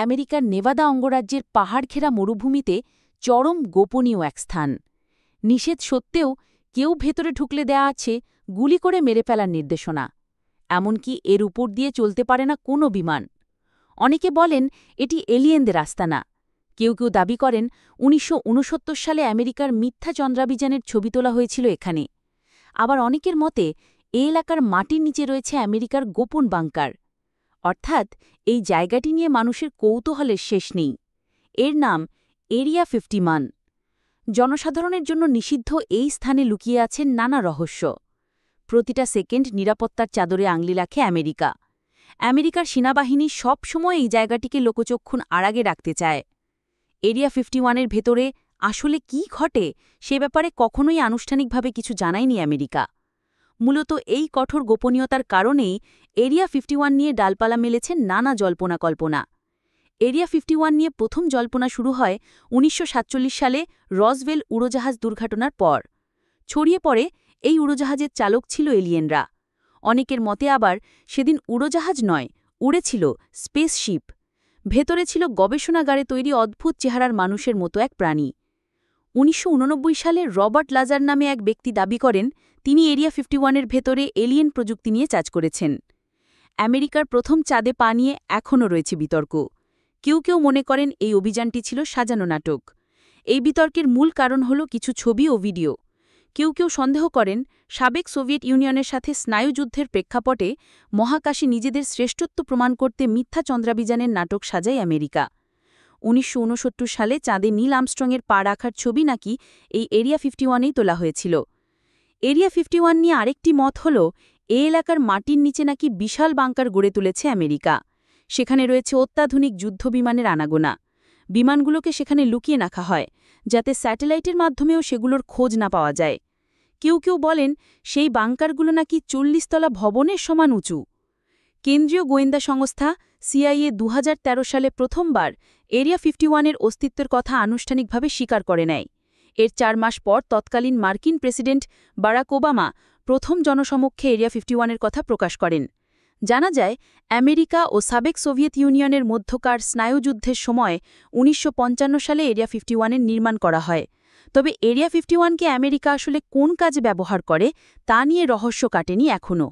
আমেরিকার নেভাদা অঙ্গরাজ্যের পাহাড়ঘেরা মরুভূমিতে চরম গোপনীয় এক স্থান। নিষেধ সত্ত্বেও কেউ ভেতরে ঢুকলে দেয়া আছে গুলি করে মেরে ফেলার নির্দেশনা। এমনকি এর উপর দিয়ে চলতে পারে না কোনো বিমান। অনেকে বলেন এটি এলিয়েনদের আস্তানা। কেউ কেউ দাবি করেন ১৯৬৯ সালে আমেরিকার মিথ্যা চন্দ্রাভিযানের ছবি তোলা হয়েছিল এখানে। আবার অনেকের মতে এই এলাকার মাটির নিচে রয়েছে আমেরিকার গোপন বাংকার। অর্থাৎ এই জায়গাটি নিয়ে মানুষের কৌতূহলের শেষ নেই। এর নাম এরিয়া 51। জনসাধারণের জন্য নিষিদ্ধ এই স্থানে লুকিয়ে আছে নানা রহস্য। প্রতিটা সেকেন্ড নিরাপত্তার চাদরে আংলি রাখে আমেরিকা। আমেরিকার সেনাবাহিনী সবসময় এই জায়গাটিকে লোকচক্ষুর আড়াগে রাখতে চায়। এরিয়া 51-এর ভেতরে আসলে কি ঘটে সে ব্যাপারে কখনোই আনুষ্ঠানিকভাবে কিছু জানায়নি আমেরিকা। মূলত এই কঠোর গোপনীয়তার কারণেই এরিয়া 51 নিয়ে ডালপালা মেলেছে নানা জল্পনা-কল্পনা। এরিয়া 51 নিয়ে প্রথম জল্পনা শুরু হয় ১৯৪৭ সালে রসওয়েল উড়োজাহাজ দুর্ঘটনার পর। ছড়িয়ে পড়ে এই উড়োজাহাজের চালক ছিল এলিয়েনরা। অনেকের মতে আবার সেদিন উড়োজাহাজ নয়, উড়েছিল স্পেসশিপ। ভেতরে ছিল গবেষণাগারে তৈরি অদ্ভুত চেহারার মানুষের মতো এক প্রাণী। ১৯৮৯ সালে রবার্ট লাজার নামে এক ব্যক্তি দাবি করেন তিনি এরিয়া 51-এর ভেতরে এলিয়েন প্রযুক্তি নিয়ে কাজ করেছেন। আমেরিকার প্রথম চাঁদে পা নিয়ে এখনও রয়েছে বিতর্ক। কেউ কেউ মনে করেন এই অভিযানটি ছিল সাজানো নাটক। এই বিতর্কের মূল কারণ হল কিছু ছবি ও ভিডিও। কেউ কেউ সন্দেহ করেন সাবেক সোভিয়েত ইউনিয়নের সাথে স্নায়ুযুদ্ধের প্রেক্ষাপটে মহাকাশে নিজেদের শ্রেষ্ঠত্ব প্রমাণ করতে মিথ্যা চন্দ্রাভিযানের নাটক সাজায় আমেরিকা। ১৯৬৯ সালে চাঁদে নীল আর্মস্ট্রংয়ের পা রাখার ছবি নাকি এই এরিয়া 51-এই তোলা হয়েছিল। এরিয়া 51 নিয়ে আরেকটি মত হল এ এলাকার মাটির নিচে নাকি বিশাল বাংকার গড়ে তুলেছে আমেরিকা। সেখানে রয়েছে অত্যাধুনিক যুদ্ধবিমানের আনাগোনা। বিমানগুলোকে সেখানে লুকিয়ে রাখা হয় যাতে স্যাটেলাইটের মাধ্যমেও সেগুলোর খোঁজ না পাওয়া যায়। কেউ কেউ বলেন সেই বাংকারগুলো নাকি ৪০ তলা ভবনের সমান উঁচু। কেন্দ্রীয় গোয়েন্দা সংস্থা সিআইএ ২০১৩ সালে প্রথমবার এরিয়া 51-এর অস্তিত্বের কথা আনুষ্ঠানিকভাবে স্বীকার করে নেয়। এর ৪ মাস পর তৎকালীন মার্কিন প্রেসিডেন্ট বারাক ওবামা প্রথম জনসমক্ষে এরিয়া 51-এর কথা প্রকাশ করেন। জানা যায় আমেরিকা ও সাবেক সোভিয়েত ইউনিয়নের মধ্যকার স্নায়ুযুদ্ধের সময় ১৯৫৫ সালে এরিয়া 51-এর নির্মাণ করা হয়। তবে এরিয়া 51-কে আমেরিকা আসলে কোন কাজে ব্যবহার করে তা নিয়ে রহস্য কাটেনি এখনও।